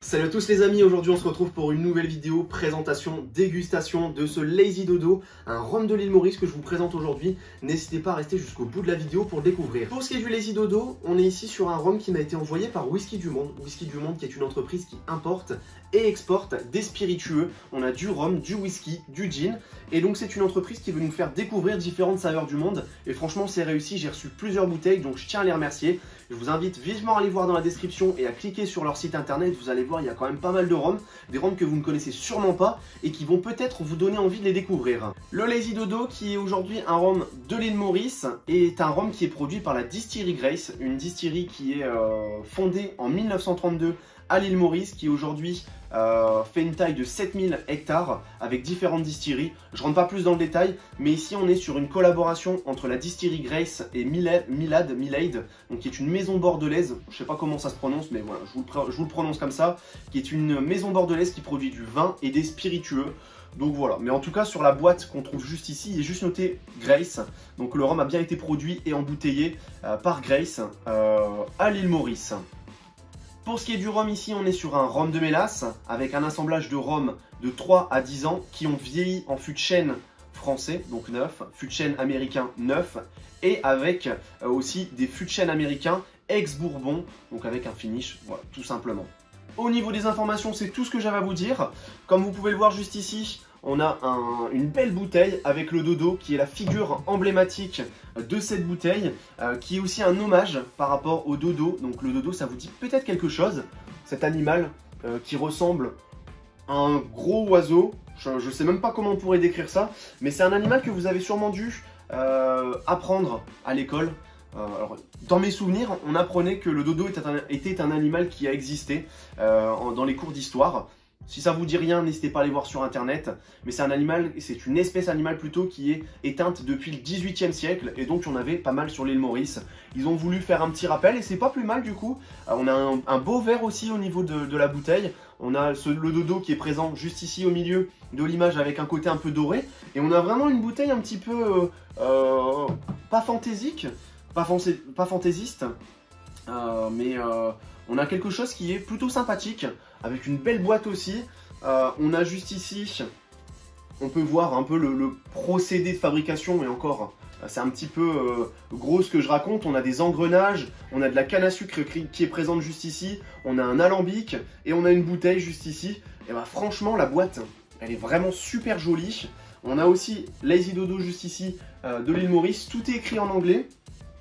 Salut à tous les amis, aujourd'hui on se retrouve pour une nouvelle vidéo présentation, dégustation de ce Lazy Dodo, un rhum de l'île Maurice que je vous présente aujourd'hui. N'hésitez pas à rester jusqu'au bout de la vidéo pour le découvrir. Pour ce qui est du Lazy Dodo, on est ici sur un rhum qui m'a été envoyé par Whisky du Monde. Whisky du Monde qui est une entreprise qui importe et exporte des spiritueux. On a du rhum, du whisky, du gin. Et donc c'est une entreprise qui veut nous faire découvrir différentes saveurs du monde. Et franchement c'est réussi, j'ai reçu plusieurs bouteilles, donc je tiens à les remercier. Je vous invite vivement à aller voir dans la description et à cliquer sur leur site internet. Vous allez voir, il y a quand même pas mal de rhums, des rhums que vous ne connaissez sûrement pas et qui vont peut-être vous donner envie de les découvrir. Le Lazy Dodo, qui est aujourd'hui un rhum de l'île Maurice, est un rhum qui est produit par la distillerie Grace, une distillerie qui est fondée en 1932 à l'île Maurice, qui aujourd'hui fait une taille de 7000 hectares avec différentes distilleries. Je rentre pas plus dans le détail, mais ici on est sur une collaboration entre la distillerie Grace et Milade, donc qui est une maison bordelaise, je sais pas comment ça se prononce, mais voilà, je vous le prononce comme ça, qui est une maison bordelaise qui produit du vin et des spiritueux. Donc voilà, mais en tout cas sur la boîte qu'on trouve juste ici, il est juste noté Grace. Donc le rhum a bien été produit et embouteillé par Grace à l'île Maurice. Pour ce qui est du rhum, ici on est sur un rhum de mélasse avec un assemblage de rhum de 3 à 10 ans qui ont vieilli en fût de chêne français, donc neuf, fût de chêne américain neuf, et avec aussi des fûts de chêne américains ex-bourbon, donc avec un finish, voilà, tout simplement. Au niveau des informations, c'est tout ce que j'avais à vous dire. Comme vous pouvez le voir juste ici, on a une belle bouteille avec le dodo qui est la figure emblématique de cette bouteille, qui est aussi un hommage par rapport au dodo. Donc le dodo, ça vous dit peut-être quelque chose, cet animal qui ressemble à un gros oiseau. Je ne sais même pas comment on pourrait décrire ça, mais c'est un animal que vous avez sûrement dû apprendre à l'école. Alors, dans mes souvenirs, on apprenait que le dodo était un animal qui a existé dans les cours d'histoire. Si ça vous dit rien, n'hésitez pas à aller voir sur internet. Mais c'est un animal, c'est une espèce animale plutôt qui est éteinte depuis le 18e siècle. Et donc, on avait pas mal sur l'île Maurice. Ils ont voulu faire un petit rappel et c'est pas plus mal du coup. On a un beau vert aussi au niveau de la bouteille. On a le dodo qui est présent juste ici au milieu de l'image avec un côté un peu doré. Et on a vraiment une bouteille un petit peu pas fantaisique. Pas fantaisiste, mais on a quelque chose qui est plutôt sympathique, avec une belle boîte aussi. On a juste ici, on peut voir un peu le procédé de fabrication, et encore, c'est un petit peu gros ce que je raconte. On a des engrenages, on a de la canne à sucre qui est présente juste ici, on a un alambic, et on a une bouteille juste ici. Et bah franchement, la boîte, elle est vraiment super jolie. On a aussi Lazy Dodo juste ici, de l'île Maurice, tout est écrit en anglais.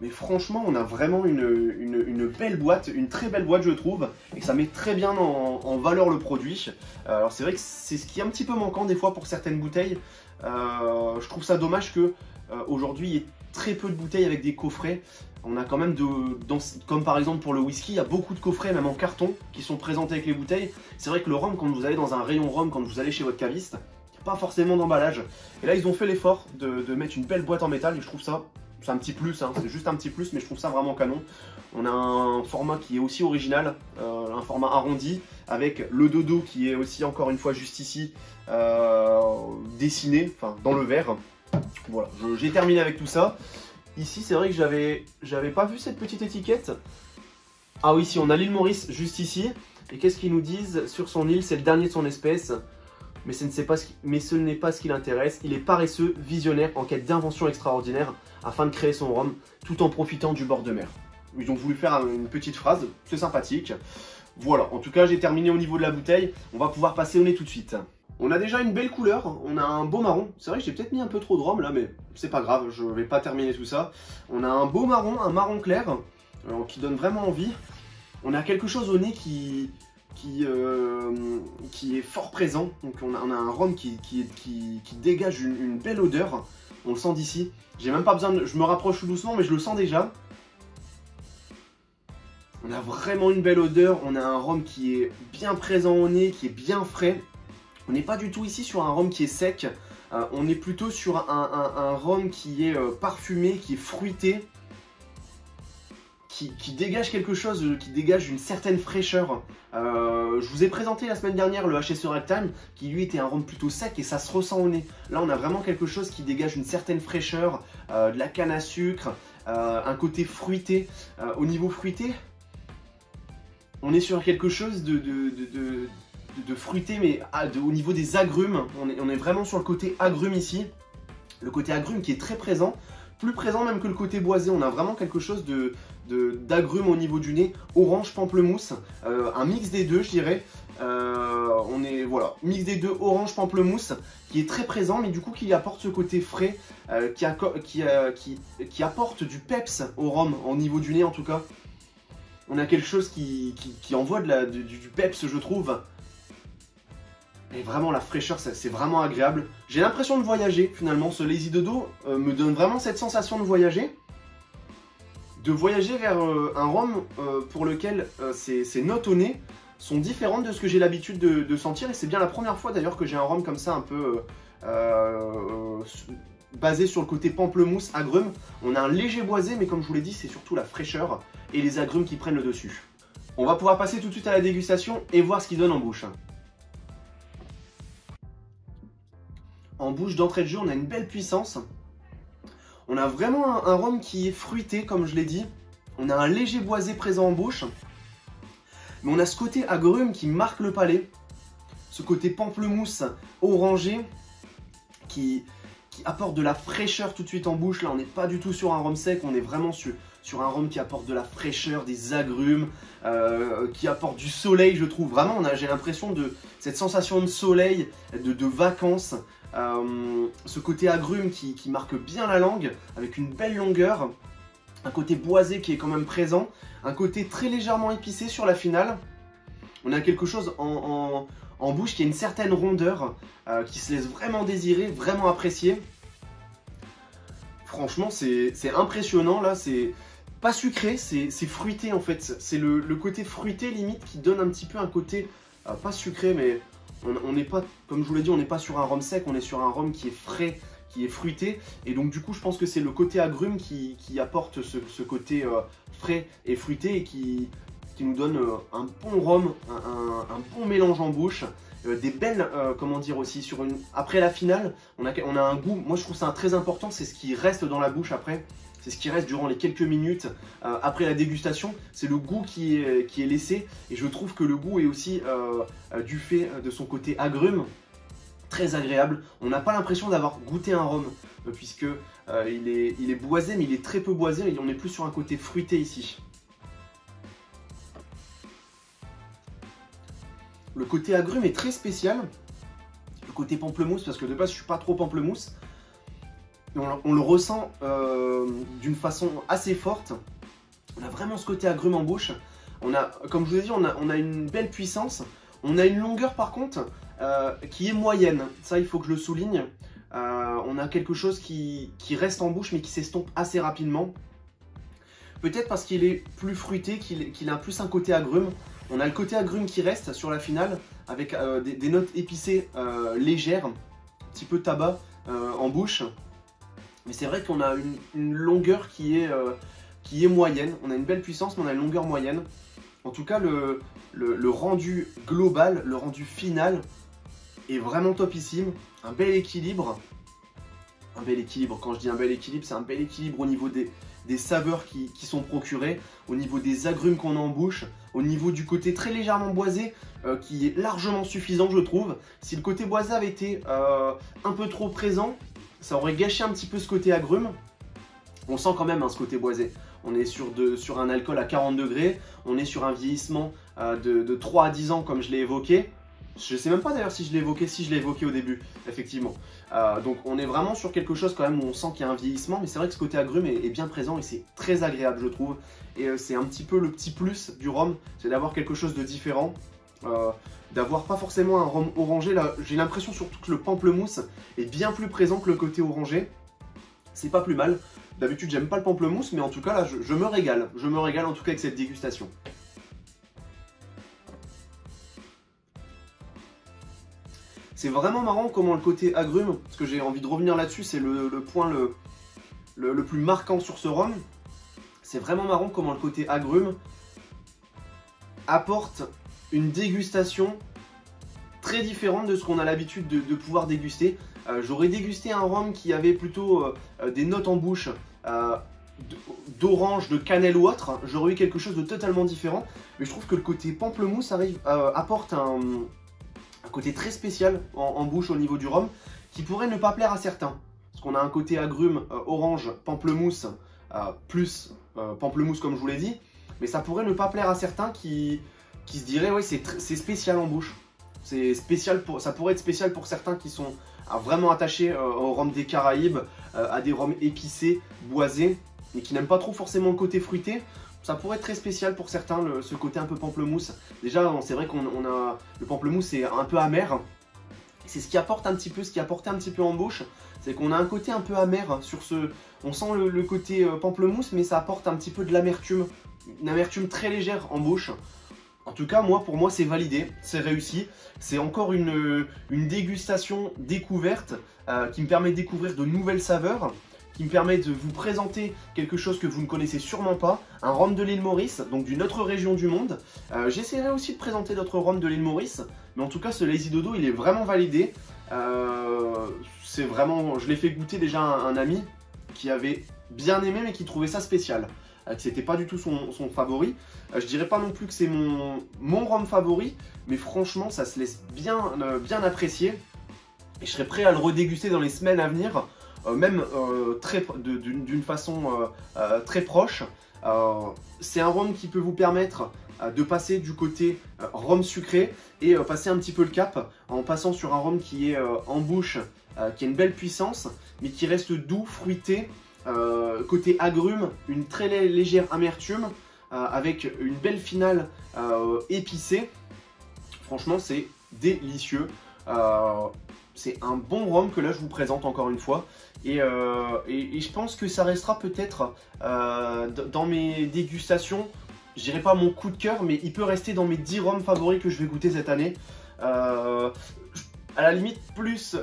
Mais franchement, on a vraiment une belle boîte, une très belle boîte je trouve, et ça met très bien en valeur le produit. Alors c'est vrai que c'est ce qui est un petit peu manquant des fois pour certaines bouteilles. Je trouve ça dommage que aujourd'hui il y ait très peu de bouteilles avec des coffrets. On a quand même, comme par exemple pour le whisky, il y a beaucoup de coffrets, même en carton, qui sont présentés avec les bouteilles. C'est vrai que le rhum, quand vous allez dans un rayon rhum, quand vous allez chez votre caviste, il n'y a pas forcément d'emballage. Et là ils ont fait l'effort de mettre une belle boîte en métal, et je trouve ça... C'est un petit plus, hein, c'est juste un petit plus, mais je trouve ça vraiment canon. On a un format qui est aussi original, un format arrondi, avec le dodo qui est aussi, encore une fois, juste ici, dessiné, enfin, dans le verre. Voilà, j'ai terminé avec tout ça. Ici, c'est vrai que j'avais pas vu cette petite étiquette. Ah oui, ici, on a l'île Maurice, juste ici. Et qu'est-ce qu'ils nous disent sur son île? C'est le dernier de son espèce. Mais ce n'est pas ce qui l'intéresse. Il est paresseux, visionnaire, en quête d'inventions extraordinaires afin de créer son rhum tout en profitant du bord de mer. Ils ont voulu faire une petite phrase, c'est sympathique. Voilà, en tout cas j'ai terminé au niveau de la bouteille. On va pouvoir passer au nez tout de suite. On a déjà une belle couleur, on a un beau marron. C'est vrai que j'ai peut-être mis un peu trop de rhum là, mais c'est pas grave, je vais pas terminer tout ça. On a un beau marron, un marron clair, qui donne vraiment envie. On a quelque chose au nez qui est fort présent. Donc on a un rhum qui dégage une belle odeur. On le sent d'ici. J'ai même pas besoin de... Je me rapproche tout doucement, mais je le sens déjà. On a vraiment une belle odeur. On a un rhum qui est bien présent au nez, qui est bien frais. On n'est pas du tout ici sur un rhum qui est sec. On est plutôt sur un rhum qui est parfumé, qui est fruité. Qui dégage quelque chose, qui dégage une certaine fraîcheur. Je vous ai présenté la semaine dernière le HSE Ragtime, qui lui était un rhum plutôt sec et ça se ressent au nez. Là on a vraiment quelque chose qui dégage une certaine fraîcheur, de la canne à sucre, un côté fruité. Au niveau fruité, on est sur quelque chose de fruité, mais au niveau des agrumes. On est vraiment sur le côté agrume ici. Le côté agrume qui est très présent, plus présent même que le côté boisé. On a vraiment quelque chose d'agrume au niveau du nez, orange, pamplemousse, un mix des deux je dirais. Voilà, mix des deux, orange, pamplemousse, qui est très présent, mais du coup qui apporte ce côté frais, qui apporte du peps au rhum, au niveau du nez en tout cas. On a quelque chose qui envoie du peps, je trouve. Et vraiment la fraîcheur, c'est vraiment agréable. J'ai l'impression de voyager finalement. Ce Lazy Dodo me donne vraiment cette sensation de voyager. De voyager vers un rhum pour lequel ces notes au nez sont différentes de ce que j'ai l'habitude de sentir. Et c'est bien la première fois d'ailleurs que j'ai un rhum comme ça un peu basé sur le côté pamplemousse, agrumes. On a un léger boisé, mais comme je vous l'ai dit, c'est surtout la fraîcheur et les agrumes qui prennent le dessus. On va pouvoir passer tout de suite à la dégustation et voir ce qu'il donne en bouche. En bouche d'entrée de jeu, on a une belle puissance. On a vraiment un rhum qui est fruité, comme je l'ai dit. On a un léger boisé présent en bouche. Mais on a ce côté agrume qui marque le palais. Ce côté pamplemousse orangé qui apporte de la fraîcheur tout de suite en bouche. Là, on n'est pas du tout sur un rhum sec. On est vraiment sur un rhum qui apporte de la fraîcheur, des agrumes, qui apporte du soleil, je trouve. Vraiment, j'ai l'impression de cette sensation de soleil, de vacances. Ce côté agrume qui marque bien la langue, avec une belle longueur. Un côté boisé qui est quand même présent. Un côté très légèrement épicé sur la finale. On a quelque chose en bouche qui a une certaine rondeur, qui se laisse vraiment désirer, vraiment apprécier. Franchement, c'est impressionnant là. C'est pas sucré, c'est fruité en fait. C'est le côté fruité limite qui donne un petit peu un côté, pas sucré, mais on n'est pas, comme je vous l'ai dit, on n'est pas sur un rhum sec, on est sur un rhum qui est frais, qui est fruité. Et donc du coup, je pense que c'est le côté agrume qui apporte ce côté frais et fruité et qui nous donne un bon rhum, un bon mélange en bouche. Des belles, comment dire aussi, après la finale, on a un goût, moi je trouve ça très important, c'est ce qui reste dans la bouche après. C'est ce qui reste durant les quelques minutes après la dégustation. C'est le goût qui est laissé. Et je trouve que le goût est aussi du fait de son côté agrume. Très agréable. On n'a pas l'impression d'avoir goûté un rhum. Puisque il est boisé, mais il est très peu boisé. Et on est plus sur un côté fruité ici. Le côté agrume est très spécial. Le côté pamplemousse, parce que de base je ne suis pas trop pamplemousse. On le ressent d'une façon assez forte. On a vraiment ce côté agrume en bouche. Comme je vous ai dit, on a une belle puissance. On a une longueur par contre qui est moyenne. Ça, il faut que je le souligne. On a quelque chose qui reste en bouche mais qui s'estompe assez rapidement. Peut-être parce qu'il est plus fruité, qu'il a plus un côté agrume. On a le côté agrume qui reste sur la finale avec des notes épicées légères. Un petit peu de tabac en bouche. Mais c'est vrai qu'on a une longueur qui est moyenne. On a une belle puissance, mais on a une longueur moyenne. En tout cas, le rendu global, le rendu final est vraiment topissime. Un bel équilibre. Un bel équilibre, quand je dis un bel équilibre, c'est un bel équilibre au niveau des saveurs qui sont procurées, au niveau des agrumes qu'on a en bouche, au niveau du côté très légèrement boisé, qui est largement suffisant, je trouve. Si le côté boisé avait été un peu trop présent, ça aurait gâché un petit peu ce côté agrume. On sent quand même ce côté boisé. On est sur un alcool à 40 degrés. On est sur un vieillissement de 3 à 10 ans comme je l'ai évoqué. Je ne sais même pas d'ailleurs si je l'ai évoqué au début, effectivement. Donc on est vraiment sur quelque chose quand même où on sent qu'il y a un vieillissement. Mais c'est vrai que ce côté agrume est bien présent et c'est très agréable, je trouve. Et c'est un petit peu le petit plus du rhum, c'est d'avoir quelque chose de différent. D'avoir pas forcément un rhum orangé. Là, j'ai l'impression surtout que le pamplemousse est bien plus présent que le côté orangé. C'est pas plus mal. D'habitude, j'aime pas le pamplemousse, mais en tout cas, là, je me régale. Je me régale en tout cas avec cette dégustation. C'est vraiment marrant comment le côté agrume, parce que j'ai envie de revenir là-dessus, c'est le point le plus marquant sur ce rhum. C'est vraiment marrant comment le côté agrume apporte une dégustation très différente de ce qu'on a l'habitude de pouvoir déguster. J'aurais dégusté un rhum qui avait plutôt des notes en bouche d'orange, de cannelle ou autre, j'aurais eu quelque chose de totalement différent. Mais je trouve que le côté pamplemousse apporte un côté très spécial en bouche au niveau du rhum, qui pourrait ne pas plaire à certains. Parce qu'on a un côté agrume, orange, pamplemousse, plus pamplemousse comme je vous l'ai dit. Mais ça pourrait ne pas plaire à certains qui se diraient ouais c'est spécial en bouche. C'est spécial ça pourrait être spécial pour certains qui sont vraiment attachés au rhum des Caraïbes, à des rhums épicés, boisés, et qui n'aiment pas trop forcément le côté fruité. Ça pourrait être très spécial pour certains, ce côté un peu pamplemousse. Déjà, c'est vrai qu'on a le pamplemousse, c'est un peu amer. C'est ce qui apporte un petit peu, ce qui apportait un petit peu en bouche, c'est qu'on a un côté un peu amer sur ce. On sent le côté pamplemousse, mais ça apporte un petit peu de l'amertume, une amertume très légère en bouche. En tout cas, pour moi, c'est validé, c'est réussi. C'est encore une dégustation découverte qui me permet de découvrir de nouvelles saveurs, qui me permet de vous présenter quelque chose que vous ne connaissez sûrement pas, un rhum de l'île Maurice, donc d'une autre région du monde. J'essaierai aussi de présenter d'autres rhums de l'île Maurice, mais en tout cas, ce Lazy Dodo, il est vraiment validé. C'est vraiment, je l'ai fait goûter déjà à un ami qui avait bien aimé, mais qui trouvait ça spécial. Que c'était pas du tout son favori. Je dirais pas non plus que c'est mon rhum favori, mais franchement ça se laisse bien apprécier. Et je serais prêt à le redéguster dans les semaines à venir, même d'une façon très proche. C'est un rhum qui peut vous permettre de passer du côté rhum sucré et passer un petit peu le cap en passant sur un rhum qui est en bouche, qui a une belle puissance, mais qui reste doux, fruité. Côté agrumes, une très légère amertume avec une belle finale épicée. Franchement, c'est délicieux. C'est un bon rhum que là je vous présente encore une fois. Et je pense que ça restera peut-être dans mes dégustations. Je dirais pas mon coup de cœur, mais il peut rester dans mes 10 rhums favoris que je vais goûter cette année. À la limite, plus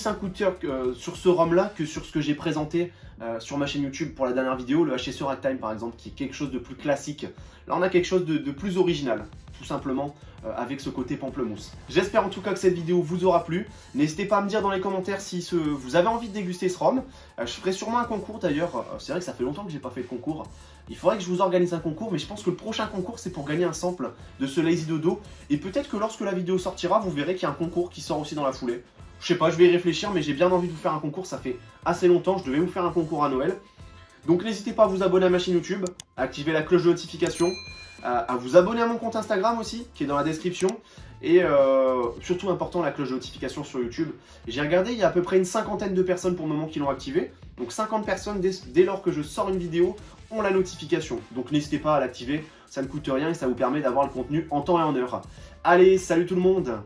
un coup de cœur sur ce rhum là que sur ce que j'ai présenté sur ma chaîne YouTube pour la dernière vidéo, le HSE Ragtime par exemple, qui est quelque chose de plus classique. Là on a quelque chose de plus original, tout simplement, avec ce côté pamplemousse. J'espère en tout cas que cette vidéo vous aura plu. N'hésitez pas à me dire dans les commentaires si vous avez envie de déguster ce rhum. Je ferai sûrement un concours d'ailleurs, c'est vrai que ça fait longtemps que j'ai pas fait de concours. Il faudrait que je vous organise un concours, mais je pense que le prochain concours c'est pour gagner un sample de ce Lazy Dodo. Et peut-être que lorsque la vidéo sortira, vous verrez qu'il y a un concours qui sort aussi dans la foulée. Je sais pas, je vais y réfléchir, mais j'ai bien envie de vous faire un concours, ça fait assez longtemps, je devais vous faire un concours à Noël. Donc n'hésitez pas à vous abonner à ma chaîne YouTube, à activer la cloche de notification, à vous abonner à mon compte Instagram aussi, qui est dans la description. Et surtout important, la cloche de notification sur YouTube. J'ai regardé, il y a à peu près une cinquantaine de personnes pour le moment qui l'ont activé. Donc 50 personnes, dès lors que je sors une vidéo, ont la notification. Donc n'hésitez pas à l'activer, ça ne coûte rien et ça vous permet d'avoir le contenu en temps et en heure. Allez, salut tout le monde!